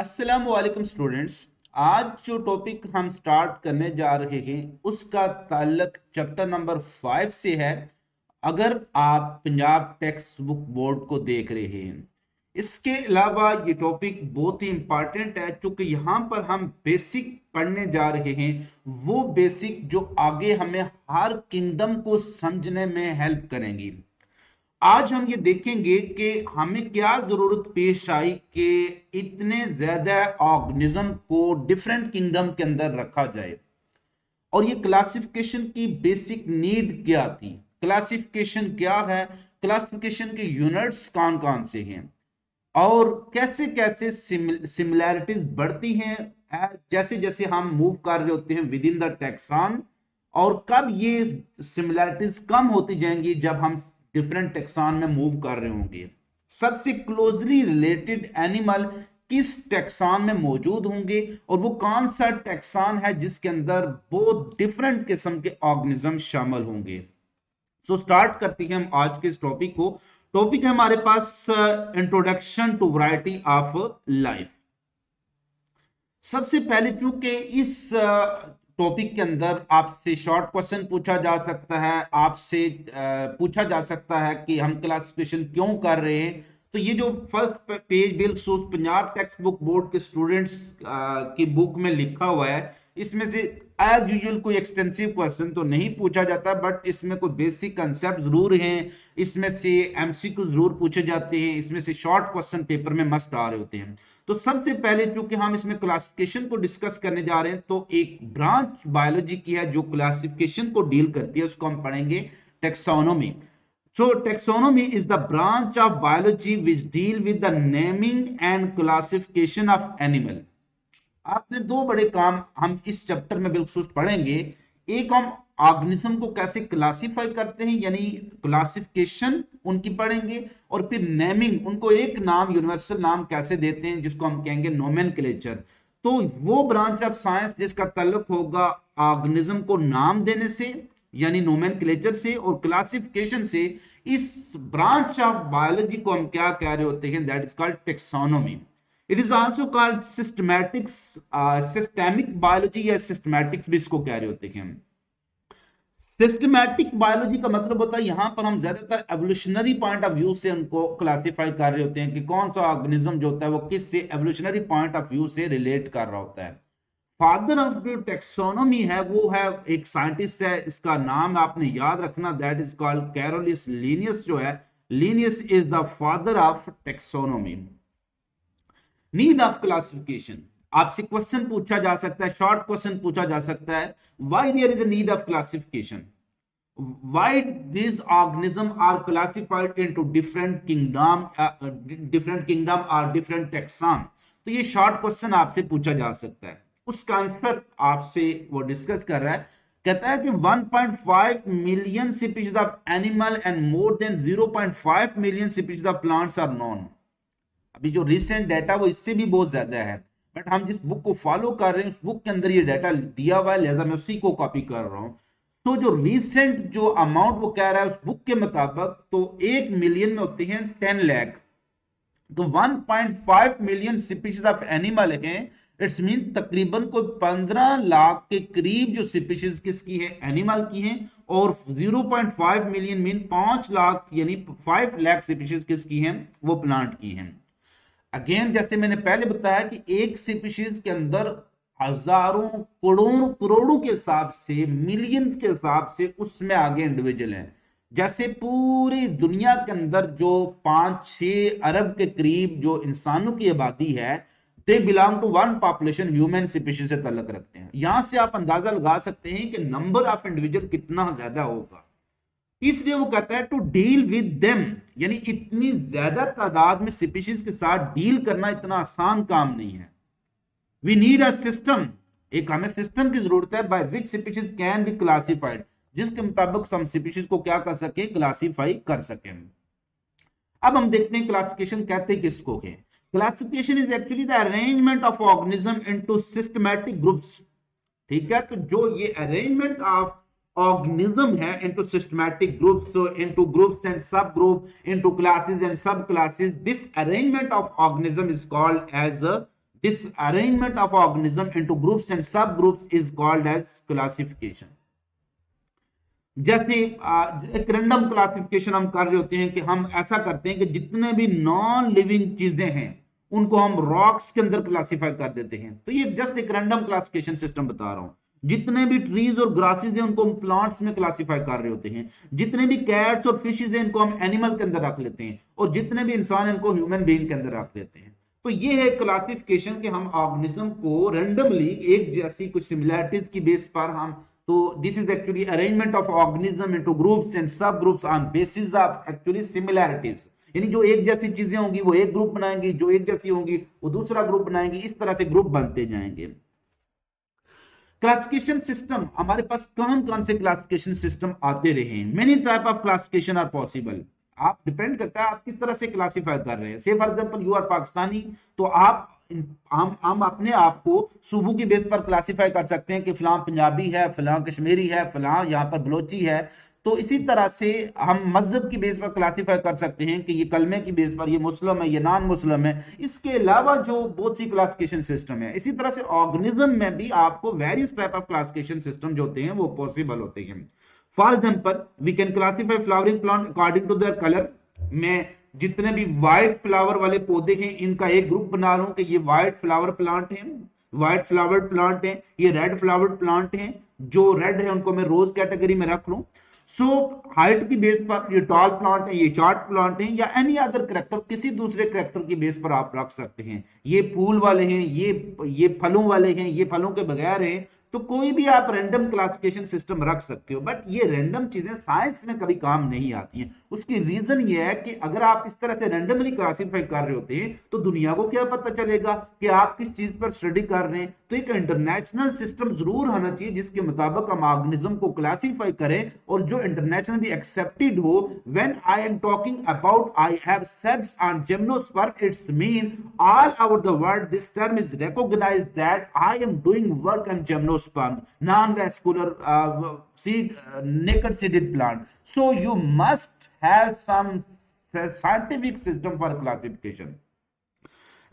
अस्सलाम वालेकुम स्टूडेंट्स। आज जो टॉपिक हम स्टार्ट करने जा रहे हैं उसका ताल्लुक चैप्टर नंबर 5 से है। अगर आप पंजाब टेक्स्ट बुक बोर्ड को देख रहे हैं, इसके अलावा ये टॉपिक बहुत ही इंपॉर्टेंट है क्योंकि यहाँ पर हम बेसिक पढ़ने जा रहे हैं। वो बेसिक जो आगे हमें हर किंगडम को समझने में हेल्प करेंगी। आज हम ये देखेंगे कि हमें क्या जरूरत पेश आई कि इतने ज्यादा ऑर्गेनिज्म को डिफरेंट किंगडम के अंदर रखा जाए, और ये क्लासिफिकेशन की बेसिक नीड क्या थी। क्लासिफिकेशन क्या है, क्लासिफिकेशन के यूनिट्स कौन कौन से हैं, और कैसे कैसे सिमिलैरिटीज बढ़ती हैं जैसे जैसे हम मूव कर रहे होते हैं विद इन द टेक्सान, और कब ये सिमिलैरिटीज कम होती जाएंगी जब हम डिफरेंट टेक्सान में मूव कर रहे होंगे। सबसे क्लोजली रिलेटेड एनिमल किस टेक्सान में मौजूद होंगे, और वो कौन सा टेक्सान है जिसके अंदर बहुत डिफरेंट किस्म के ऑर्गेनिज्म शामिल होंगे। सो स्टार्ट करते हैं हम आज के इस टॉपिक को। टॉपिक है हमारे पास introduction to variety of life. सबसे पहले चूंकि इस टॉपिक के अंदर आपसे शॉर्ट क्वेश्चन पूछा जा सकता है, आपसे पूछा जा सकता है कि हम क्लासिफिकेशन क्यों कर रहे हैं। तो ये जो फर्स्ट पेज बिलखसूस पंजाब टेक्स्ट बुक बोर्ड के स्टूडेंट्स की बुक में लिखा हुआ है, इसमें से एज यूजुअल कोई एक्सटेंसिव क्वेश्चन तो नहीं पूछा जाता, बट इसमें कोई बेसिक कंसेप्ट जरूर हैं, इसमें से एमसीक्यू जरूर पूछे जाते हैं, इसमें से शॉर्ट क्वेश्चन पेपर में मस्ट आ रहे होते हैं। तो सबसे पहले चूंकि हम इसमें क्लासिफिकेशन को डिस्कस करने जा रहे हैं, तो एक ब्रांच बायोलॉजी की है जो क्लासिफिकेशन को डील करती है, उसको हम पढ़ेंगे taxonomy. So taxonomy is the branch of biology which deal with the naming and classification of animal. आपने दो बड़े काम हम इस चैप्टर में बिल्कुल पढ़ेंगे। एक, हम ऑर्गेनिज्म को कैसे क्लासिफाई करते हैं, यानी क्लासिफिकेशन उनकी पढ़ेंगे, और फिर नेमिंग, उनको एक नाम, यूनिवर्सल नाम कैसे देते हैं जिसको हम कहेंगे नोमेनक्लेचर। तो वो ब्रांच ऑफ साइंस जिसका ताल्लुक होगा ऑर्गेनिज्म को नाम देने से यानी नोमेनक्लेचर से, और क्लासिफिकेशन से, इस ब्रांच ऑफ बायोलॉजी को हम क्या कह रहे होते हैं, that is called taxonomy. It is also called systematics, systemic biology या सिस्टमैटिक्स भी इसको कह रहे होते हैं। सिस्टमैटिक बायोलॉजी का मतलब होता है यहां पर हम ज्यादातर एवोल्यूशनरी पॉइंट ऑफ व्यू से उनको क्लासिफाई कर रहे होते हैं कि कौन सा ऑर्गेनिज्म जो होता है वो किस से एवोल्यूशनरी पॉइंट ऑफ व्यू से रिलेट कर रहा होता है। फादर ऑफ जो टेक्सोनोमी है वो है एक साइंटिस्ट है, इसका नाम आपने याद रखना, दैट इज कॉल्ड कैरोलिस लीनियस। जो है, Linnaeus is the father of taxonomy. Need of classification, आपसे क्वेश्चन पूछा जा सकता है, शॉर्ट क्वेश्चन पूछा जा सकता है, why there is a need of classification, why this organism are classified into different kingdom और डिफरेंट टेक्सान। तो ये शॉर्ट क्वेश्चन आपसे पूछा जा सकता है, उसका आंसर आपसे वो डिस्कस कर रहा है। कहता है कि 1.5 million species of animal and more than 0.5 million species of plants are known. अभी जो रिसेंट डाटा वो इससे भी बहुत ज्यादा है, बट हम जिस बुक को फॉलो कर रहे हैं उस बुक के अंदर ये डाटा दिया हुआ है, लिहाजा मैं उसी को कॉपी कर रहा हूं। तो जो रिसेंट जो अमाउंट वो कह रहा है उस बुक के मुताबिक, तो 1 मिलियन में होती हैं 10 लाख। तो 1.5 मिलियन स्पीशीज ऑफ एनिमल है, इट्स मीन तकरीबन कोई 15 लाख के करीब जो स्पीशीज किसकी है, एनिमल की हैं, और 0.5 मिलियन मीन 5 लाख यानी 5 लाख स्पीशीज किसकी हैं, वो प्लांट की हैं। अगेन जैसे मैंने पहले बताया कि एक स्पीशीज के अंदर हजारों करोड़ों करोड़ों के हिसाब से, मिलियंस के हिसाब से उसमें आगे इंडिविजुअल हैं। जैसे पूरी दुनिया के अंदर जो 5-6 अरब के करीब जो इंसानों की आबादी है, they belong to one population, human species से ताल्लुक रखते हैं। यहां से आप अंदाजा लगा सकते हैं कि नंबर ऑफ इंडिविजुअल कितना ज्यादा होगा। इसलिए वो कहता है टू डील विद देम, यानी इतनी ज्यादा तादाद में स्पीशीज के साथ डील करना इतना आसान काम नहीं है। वी नीड अ सिस्टम, एक हमें सिस्टम की जरूरत है, by which species can be classified, जिसके मुताबिक हम स्पीशीज को क्या कर सके, क्लासिफाई कर सके। अब हम देखते हैं क्लासिफिकेशन कहते हैं किसको है। Classification is actually the arrangement of organism into systematic groups. ठीक है, तो जो ये अरेंजमेंट ऑफ organism है into systematic groups, so into groups and subgroup, into classes and subclasses, this arrangement of organism is called as this arrangement of organism into groups and sub groups is called as classification. जैसे एक random classification हम कर रहे होते हैं कि हम ऐसा करते हैं कि जितने भी नॉन लिविंग चीजें हैं उनको हम रॉक्स के अंदर क्लासिफाई कर देते हैं। तो ये जस्ट एक रैंडम क्लासिफिकेशन सिस्टम बता रहा हूं। जितने भी ट्रीज और ग्रासेस हैं उनको हम प्लांट्स में क्लासिफाई कर रहे होते हैं। जितने भी कैट्स और फिशेज हैं इनको हम एनिमल के अंदर रख लेते हैं, और जितने भी इंसान हैं इनको ह्यूमन बीइंग के अंदर रख लेते हैं। तो ये है क्लासिफिकेशन कि हम ऑर्गेनिज्म को रैंडमली एक जैसी कुछ सिमिलैरिटीज की बेस पर हम, तो this is actually arrangement of organism into groups and sub groups on basis of actually similarities. यानी जो एक जैसी चीजें होंगी वो एक ग्रुप बनाएंगी, जो एक जैसी होंगी वो दूसरा ग्रुप बनाएंगी, इस तरह से ग्रुप बनते जाएंगे। क्लासिफिकेशन सिस्टम हमारे पास कौन कौन से क्लासिफिकेशन सिस्टम आते रहे हैं। Many type of classification are possible. आप डिपेंड करता है आप किस तरह से क्लासिफाई कर रहे हैं। Say for example you are Pakistani, तो आप हम अपने आप को सूबों की बेस पर क्लासिफाई कर सकते हैं कि फलां पंजाबी है, फलां कश्मीरी है, फलां यहाँ पर बलोची है। तो इसी तरह से हम मजहब की बेस पर क्लासिफाई कर सकते हैं कि ये कलमे की बेस पर ये मुस्लिम है, ये नॉन मुस्लिम है। इसके अलावा जो बहुत सी क्लासिफिकेशन सिस्टम है, इसी तरह से ऑर्गेनिज्म में भी आपको various type of classification system जो होते हैं वो पॉसिबल होते हैं। For example we can classify flowering plant according to their colour. मैं जितने भी व्हाइट फ्लावर वाले पौधे हैं इनका एक ग्रुप बना लूं कि ये व्हाइट फ्लावर प्लांट है, व्हाइट फ्लावर्ड प्लांट है, ये रेड फ्लावर्ड प्लांट है। जो रेड है उनको मैं रोज कैटेगरी में रख लूं। सो हाइट की बेस पर ये टॉल प्लांट है, ये शॉर्ट प्लांट है, या एनी अदर करेक्टर, किसी दूसरे करेक्टर की बेस पर आप रख सकते हैं। ये फूल वाले हैं, ये फलों वाले हैं, ये फलों के बगैर हैं। तो कोई भी आप रैंडम क्लासिफिकेशन सिस्टम रख सकते हो, बट ये रैंडम चीजें साइंस में कभी काम नहीं आती हैं। उसकी रीजन ये है कि अगर आप इस तरह से रैंडमली क्लासिफाई कर रहे होते हैं तो दुनिया को क्या पता चलेगा कि आप किस चीज पर स्टडी कर रहे हैं। तो एक इंटरनेशनल सिस्टम जरूर होना चाहिए जिसके मुताबिक हम ऑर्गेनिज्म को क्लासिफाई करें और जो इंटरनेशनली एक्सेप्टेड हो। When I am talking about I have searched on gymnosperm, it's mean all over the world this term is recognised that I am doing work on gymnosperm non-vascular naked seeded plant. So you must have some scientific system for classification.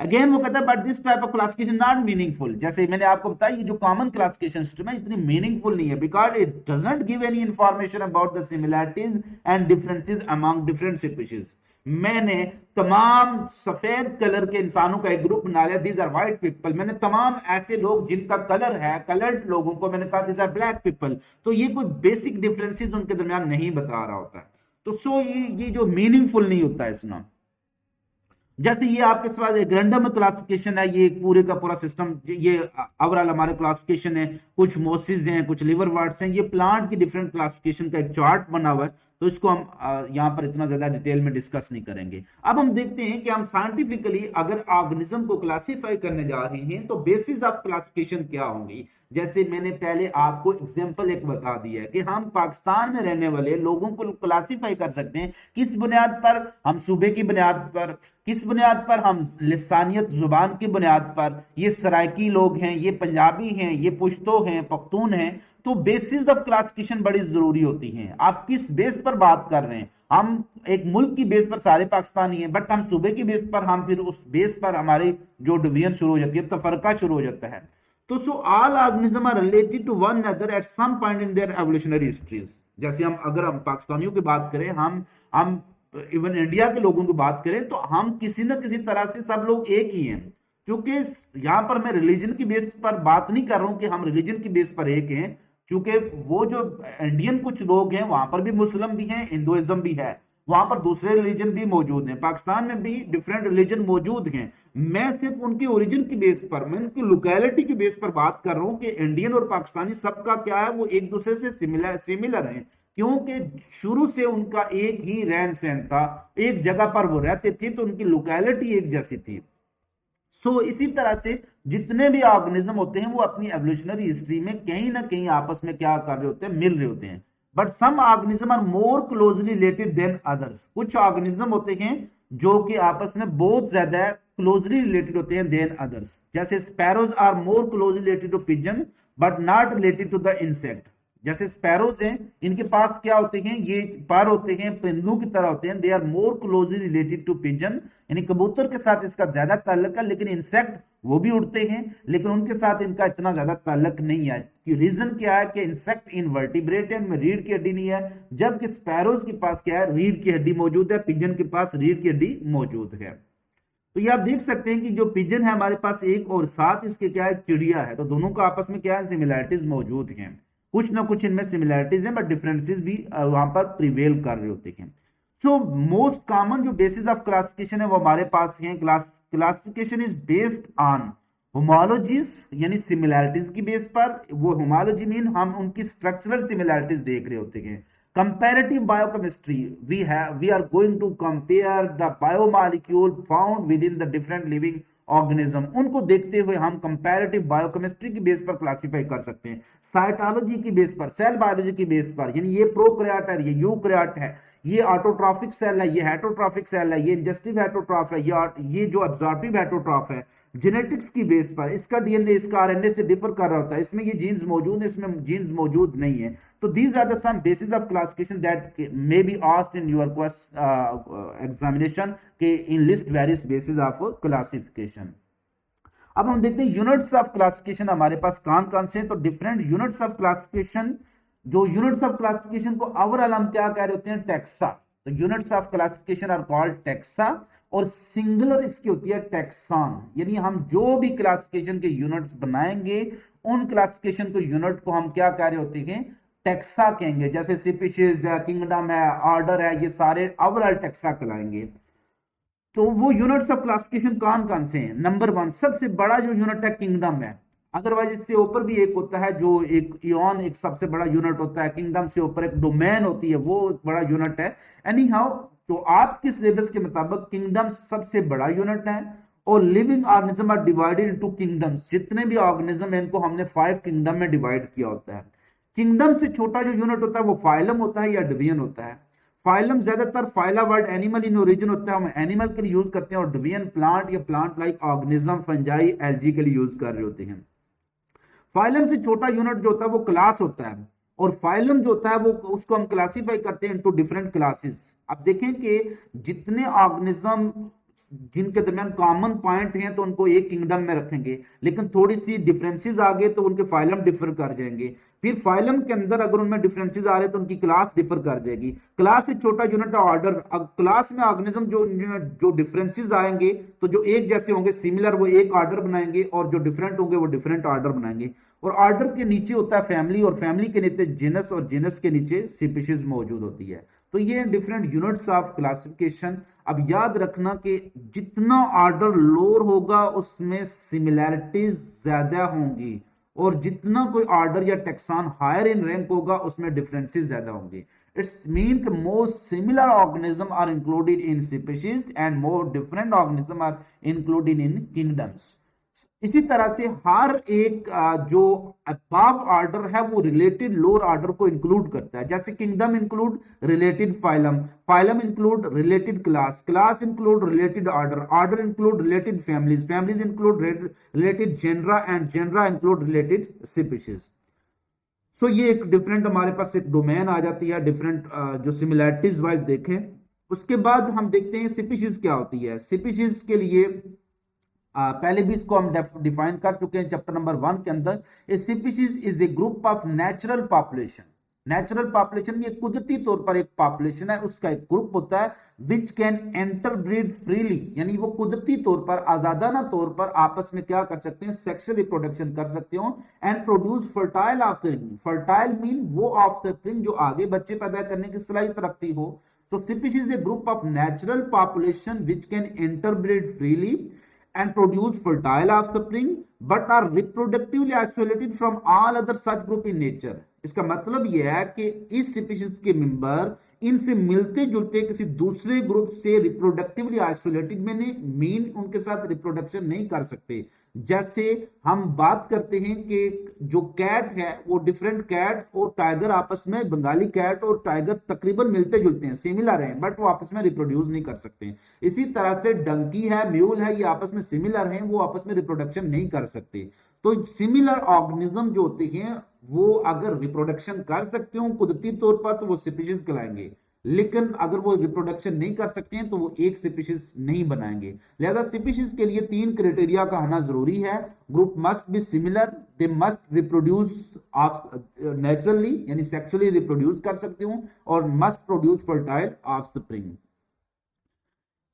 Again वो कहता है but this type of classification not meaningful. जैसे मैंने आपको बताया ये जो common classification system है इतनी मीनिंगफुल नहीं है, because it doesn't give any information about the similarities and differences among different species. मैंने तमाम सफेद कलर के इंसानों का एक ग्रुप बना लिया, दीज आर व्हाइट पीपल। मैंने तमाम ऐसे लोग जिनका कलर है, कलर्ड लोगों को मैंने कहा दीज आर ब्लैक पीपल। तो ये कोई बेसिक डिफरेंसेस उनके दरमियान नहीं बता रहा होता है। तो सो ये जो मीनिंगफुल नहीं होता है इसमें। जैसे ये आपके पास एक रैंडम क्लासिफिकेशन है, ये एक पूरे का पूरा सिस्टम, ये ओवरऑल हमारे क्लासिफिकेशन है। कुछ मोसिस हैं, कुछ लिवर वर्ड्स हैं, ये प्लांट की डिफरेंट क्लासिफिकेशन का एक चार्ट बना हुआ है। तो इसको हम यहाँ पर इतना ज्यादा डिटेल में डिस्कस नहीं करेंगे। अब हम देखते हैं कि हम साइंटिफिकली अगर ऑर्गेनिज्म को क्लासिफाई करने जा रहे हैं तो बेसिस ऑफ क्लासिफिकेशन क्या होंगी। जैसे मैंने पहले आपको एग्जांपल एक बता दिया है कि हम पाकिस्तान में रहने वाले लोगों को क्लासिफाई कर सकते हैं किस बुनियाद पर, हम सूबे की बुनियाद पर, किस बुनियाद पर, हम लिसानियत जुबान की बुनियाद पर। ये सराइकी लोग हैं, ये पंजाबी हैं, ये पुश्तो हैं, पख्तून हैं। तो बेसिस ऑफ क्लासिफिकेशन बड़ी जरूरी होती है। आप किस बेस पर बात कर रहे हैं। हम एक मुल्क की बेस पर सारे पाकिस्तानी हैं, बट हम सूबे की बेस पर, हम फिर उस बेस पर हमारी जो डिवीजन शुरू हो जाती है, तफरका शुरू हो जाता है। तो so all organism are related to one another at some point in their evolutionary histories. जैसे अगर हम पाकिस्तानियों की बात करें, हम इवन इंडिया के लोगों की बात करें, तो हम किसी न किसी तरह से सब लोग एक ही हैं। क्योंकि यहां पर मैं रिलीजन की बेस पर बात नहीं कर रहा हूं कि हम रिलीजन की बेस पर एक हैं, क्योंकि वो जो इंडियन कुछ लोग हैं वहां पर भी मुस्लिम भी हैं, हिंदुइज्म भी है, वहां पर दूसरे रिलीजन भी मौजूद हैं। पाकिस्तान में भी डिफरेंट रिलीजन मौजूद हैं। मैं सिर्फ उनकी ओरिजिन की बेस पर, मैं उनकी लोकेलिटी की बेस पर बात कर रहा हूं कि इंडियन और पाकिस्तानी सबका क्या है, वो एक दूसरे से सिमिलर हैं। क्योंकि शुरू से उनका एक ही रहन सहन था, एक जगह पर वो रहते थे, तो उनकी लोकेलिटी एक जैसी थी। सो इसी तरह से जितने भी ऑर्गेनिज्म होते हैं वो अपनी एवोल्यूशनरी हिस्ट्री में कहीं ना कहीं आपस में क्या कर रहे होते हैं, मिल रहे होते हैं। But some organism are more closely related than others. कुछ ऑर्गेनिज्म होते हैं जो कि आपस में बहुत ज्यादा क्लोजली रिलेटेड होते हैं देन अदर्स। जैसे sparrows are more closely related to pigeon but not related to the insect. जैसे स्पैरोज हैं, इनके पास क्या होते हैं, ये पर होते हैं, परिंदों की तरह होते हैं। They are more closely related to pigeon, यानी कबूतर के साथ इसका ज्यादा ताल्लुक है, लेकिन इंसेक्ट वो भी उड़ते हैं, लेकिन उनके साथ इनका इतना ज्यादा ताल्लुक नहीं है। कि रीजन क्या है कि इंसेक्ट इनवर्टिब्रेट है, इनमें रीढ़ की हड्डी नहीं है, जबकि स्पैरोज के पास क्या है, रीढ़ की हड्डी मौजूद है, पिजन के पास रीढ़ की हड्डी मौजूद है। तो ये आप देख सकते हैं कि जो पिजन है हमारे पास एक, और साथ इसके क्या है, चिड़िया है, तो दोनों का आपस में क्या है, सिमिलैरिटीज मौजूद हैं। कुछ ना कुछ इनमें सिमिलैरिटीज हैं, बट डिफरेंसेस भी वहां पर प्रिवेल कर रहे होते हैं। सो मोस्ट कॉमन जो बेसिस ऑफ क्लासिफिकेशन है वो हमारे पास है। Classification is based on homologies, यानी सिमिलैरिटीज की बेस पर। वो होमोलॉजी मीन हम उनकी स्ट्रक्चरल सिमिलैरिटीज देख रहे होते हैं। Comparative biochemistry, we are going to compare the biomolecule found within the different living organism, उनको देखते हुए हम कंपैरेटिव बायोकेमिस्ट्री की बेस पर क्लासिफाई कर सकते हैं। साइटोलॉजी की बेस पर, सेल बायोलॉजी की बेस पर, यानी ये प्रोकैरियोट है, ये यूकैरियोट है, ये ऑटोट्रॉफिक सेल है, ये हेटरोट्रॉफिक सेल है, ये इंजेस्टिव हेटरोट्रॉफ है, ये जो एब्जॉर्बिव हेटरोट्रॉफ है, जेनेटिक्स की बेस पर इसका डीएनए इसका आरएनए से डिफर कर रहा होता है, इसमें ये जीन्स मौजूद है, इसमें जीन्स मौजूद नहीं है। तो these are the some basis of classification that may be asked in your examination के in list various basis of classification. अब हम देखते हैं यूनिट्स ऑफ क्लासिफिकेशन हमारे पास कौन कौन से हैं। तो डिफरेंट यूनिट्स ऑफ क्लासिफिकेशन, जो यूनिट्स ऑफ क्लासिफिकेशन को ओवरऑल हम क्या कह रहे होते हैं, टेक्सा। तो units of classification are called taxa, और सिंगुलर इसकी होती है टेक्सॉन। यानी हम जो भी क्लासिफिकेशन के यूनिट्स बनाएंगे उन क्लासिफिकेशन के यूनिट को हम क्या कह रहे होते हैं, टेक्सा कहेंगे। जैसे स्पीशीज है, किंगडम है, ऑर्डर है, ये सारे ओवरऑल टेक्सा कहलाएंगे। तो वो यूनिट्स ऑफ क्लासिफिकेशन कौन कौन से हैं। नंबर 1 सबसे बड़ा जो यूनिट है किंगडम है। अदरवाइज इससे ऊपर भी एक होता है जो एक इयॉन, एक सबसे बड़ा यूनिट होता है। किंगडम से ऊपर एक डोमेन होती है, वो बड़ा यूनिट है। एनी हाउ, तो आपके सिलेबस के मुताबिक किंगडम सबसे बड़ा यूनिट है। और living organism are divided into kingdoms. जितने भी ऑर्गेनिज्म है इनको हमने 5 किंगडम में डिवाइड किया होता है। किंगडम से छोटा जो यूनिट होता है वो फाइलम होता है या डिवीजन होता है। फाइलम ज्यादातर phyla word animal in origin होता है, हम एनिमल के लिए यूज करते हैं, और डिवीजन प्लांट या plant like organism, fungi, algae के लिए यूज कर रहे होते हैं। फाइलम से छोटा यूनिट जो होता है वो क्लास होता है, और फाइलम जो होता है वो उसको हम क्लासिफाई करते हैं इनटू डिफरेंट क्लासेस। अब देखें कि जितने ऑर्गेनिज्म जिनके दरमियान कॉमन पॉइंट हैं तो उनको एक किंगडम में रखेंगे, लेकिन थोड़ी सी डिफरेंसेस आ गए तो उनके फाइलम डिफर कर जाएंगे। फिर फाइलम के अंदर अगर उनमें डिफरेंसेस आ रहे हैं तो उनकी क्लास डिफर कर जाएगी। क्लास से छोटा यूनिट ऑर्डर। अब क्लास में ऑर्गेनिज्म जो डिफरेंसेस आएंगे तो जो एक जैसे होंगे सिमिलर वो एक ऑर्डर बनाएंगे, और जो डिफरेंट होंगे वो डिफरेंट ऑर्डर बनाएंगे। और ऑर्डर के नीचे होता है फैमिली, और फैमिली के नीचे जीनस, और जीनस के नीचे स्पीशीज मौजूद होती है। तो ये डिफरेंट यूनिट्स ऑफ क्लासिफिकेशन। अब याद रखना कि जितना ऑर्डर लोअर होगा उसमें सिमिलैरिटीज ज्यादा होंगी, और जितना कोई ऑर्डर या टेक्सॉन हायर इन रैंक होगा उसमें डिफरेंसेस ज्यादा होंगे। इट्स मीन कि more similar organism are included in species and more different organism are included in kingdoms. इसी तरह से हर एक जो अबव ऑर्डर है वो रिलेटेड लोअर ऑर्डर को इंक्लूड करता है। जैसे kingdom include related phylum, phylum include related class, class include related order, order include related families, families include related genera, and genera include related species. So ये एक different हमारे पास एक domain आ जाती है, डिफरेंट जो सिमिलैरिटीज वाइज देखें। उसके बाद हम देखते हैं स्पीशीज क्या होती है। स्पीशीज के लिए पहले भी इसको हम डिफाइन कर चुके हैं चैप्टर नंबर 1 के अंदर। A species is a group of natural population. Natural population में कुदरती तौर पर एक पॉपुलेशन है, उसका एक ग्रुप होता है विच कैन एंटर ब्रीड फ्रीली, यानी वो कुदरती तौर पर आजादाना तौर पर आपस में क्या कर सकते हैं, सेक्सुअल रिप्रोडक्शन कर सकते हो, and produce fertile offspring. Fertile mean वो ऑफस्प्रिंग जो आगे बच्चे पैदा करने की सलाहियत रखती हो। So species is a group of natural population which can interbreed freely and produce fertile offspring but are reproductively isolated from all other such group in nature। इसका मतलब यह है कि इस स्पीशीज के मेंबर इनसे मिलते जुलते किसी दूसरे ग्रुप से रिप्रोडक्टिवली आइसोलेटेड में मीन उनके साथ रिप्रोडक्शन नहीं कर सकते। जैसे हम बात करते हैं कि जो कैट है वो डिफरेंट कैट और टाइगर आपस में, बंगाली कैट और टाइगर तकरीबन मिलते जुलते हैं, सिमिलर हैं, बट वो आपस में रिप्रोड्यूस नहीं कर सकते। इसी तरह से डंकी है, म्यूल है, ये आपस में सिमिलर हैं, वो आपस में रिप्रोडक्शन नहीं कर सकते। तो सिमिलर ऑर्गेनिज्म जो होते हैं वो अगर रिप्रोडक्शन कर सकते हो कुदरती तौर पर तो वो स्पीशीज कहलाएंगे, लेकिन अगर वो रिप्रोडक्शन नहीं कर सकते हैं तो वो एक स्पीशीज नहीं बनाएंगे। लिहाजा स्पीशीज के लिए 3 क्राइटेरिया का आना जरूरी है। Group must be similar, they must reproduce of naturally यानी सेक्सुअली रिप्रोड्यूस कर सकते हो, और मस्ट प्रोड्यूस फर्टाइल ऑफस्प्रिंग।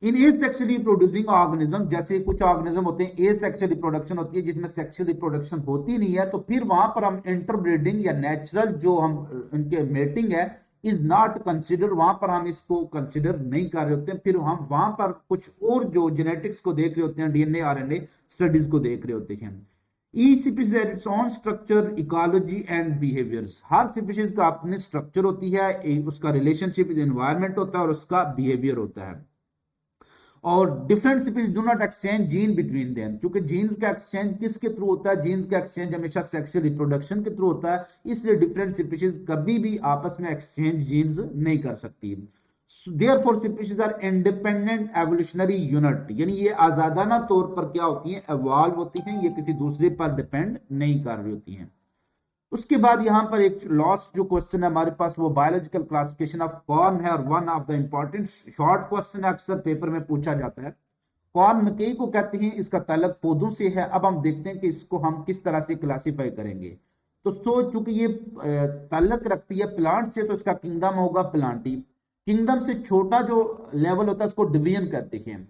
इन एसेक्सुअली प्रोड्यूसिंग ऑर्गेनिज्म, जैसे कुछ ऑर्गेनिज्म होते हैं एसेक्सुअल रिप्रोडक्शन होती है जिसमें सेक्सुअल रिप्रोडक्शन होती नहीं है, तो फिर वहां पर हम इंटरब्रीडिंग या नेचुरल जो हम उनके मेटिंग है इज नॉट कंसिडर, वहां पर हम इसको कंसिडर नहीं कर रहे होते हैं। फिर हम वहां पर कुछ और जो जेनेटिक्स को देख रहे होते हैं, डीएनए आरएनए स्टडीज को देख रहे होते हैं। Each species has its own structure, ecology and behaviours. Her species का अपनी स्ट्रक्चर होती है, उसका रिलेशनशिप विद एनवायरनमेंट होता है और उसका बिहेवियर होता है। और different species do not exchange gene between them, क्योंकि जीन्स का एक्सचेंज किसके थ्रू होता है, जीन्स का एक्सचेंज हमेशा सेक्सुअल रिप्रोडक्शन के थ्रू होता है, इसलिए डिफरेंट स्पीशीज कभी भी आपस में एक्सचेंज जीन्स नहीं कर सकती। Therefore species are independent evolutionary unit, यानी ये आजादाना तौर पर क्या होती हैं, एवॉल्व होती हैं, ये किसी दूसरे पर डिपेंड नहीं कर रही होती हैं। उसके बाद यहां पर एक लास्ट जो क्वेश्चन है हमारे पास वो बायोलॉजिकल क्लासिफिकेशन ऑफ कॉर्न है, और one of the important short question अक्सर पेपर में पूछा जाता है। कॉर्न मकई को कहते हैं, इसका ताल्लुक पौधों से है। अब हम देखते हैं कि इसको हम किस तरह से क्लासीफाई करेंगे। तो चूंकि ये ताल्लुक रखती है प्लांट से, तो इसका किंगडम होगा प्लांटी। किंगडम से छोटा जो लेवल होता है उसको डिवीजन कहते हैं।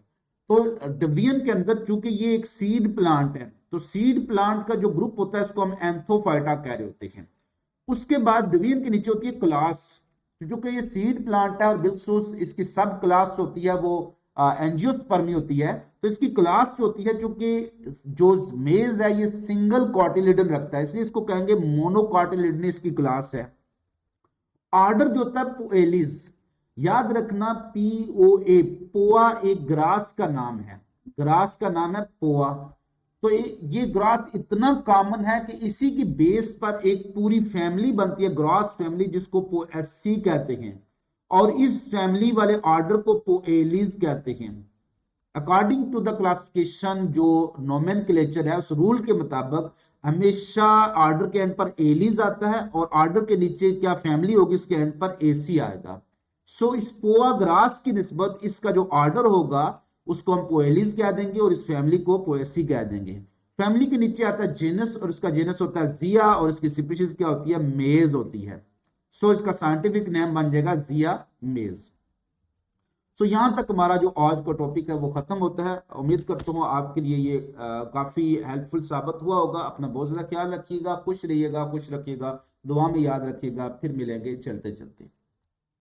तो डिवीजन के अंदर चूंकि ये एक सीड प्लांट है, तो सीड प्लांट का जो ग्रुप होता है उसको हम एंथोफाइटा कह रहे होते हैं। उसके बाद डिवीजन के नीचे होती है क्लास, क्योंकि ये सीड प्लांट है और बिल्कुल इसकी सब क्लास होती है वो एंजियोस्पर्मी होती है। तो इसकी क्लास जो होती है, चूंकि जो मेज है ये सिंगल कॉटिलिडन रखता है, इसलिए इसको कहेंगे मोनोकॉटिलिडन, इसकी क्लास है। ऑर्डर जो होता है पोएलिस, याद रखना POA, पोआ एक ग्रास का नाम है, ग्रास का नाम है पोआ। तो ये ग्रास इतना कॉमन है कि इसी की बेस पर एक पूरी फैमिली बनती है, ग्रास फैमिली, जिसको पोएसी कहते हैं, और इस फैमिली वाले ऑर्डर को पोएलिस कहते हैं। अकॉर्डिंग टू द क्लासिफिकेशन जो नोमेनक्लेचर है, उस रूल के मुताबिक हमेशा ऑर्डर के एंड पर एलिस आता है, और ऑर्डर के नीचे क्या फैमिली होगी इसके एंड पर एसी आएगा। सो इस पोआ ग्रास की निस्बत इसका जो ऑर्डर होगा उसको हम पोएलिस कह देंगे, और इस फैमिली को पोएसी कह देंगे। फैमिली के नीचे आता है जेनस, और इसका जेनस होता है जिया, और इसकी स्पीशीज क्या होती है, मेज होती है। सो इसका साइंटिफिक नेम बन जाएगा जिया मेज। सो यहां तक हमारा जो आज का टॉपिक है वो खत्म होता है। उम्मीद करता हूँ आपके लिए ये काफी हेल्पफुल साबित हुआ होगा। अपना बहुत ज्यादा ख्याल रखिएगा, खुश रहिएगा, खुश रखिएगा, दुआ में याद रखिएगा। फिर मिलेंगे चलते चलते।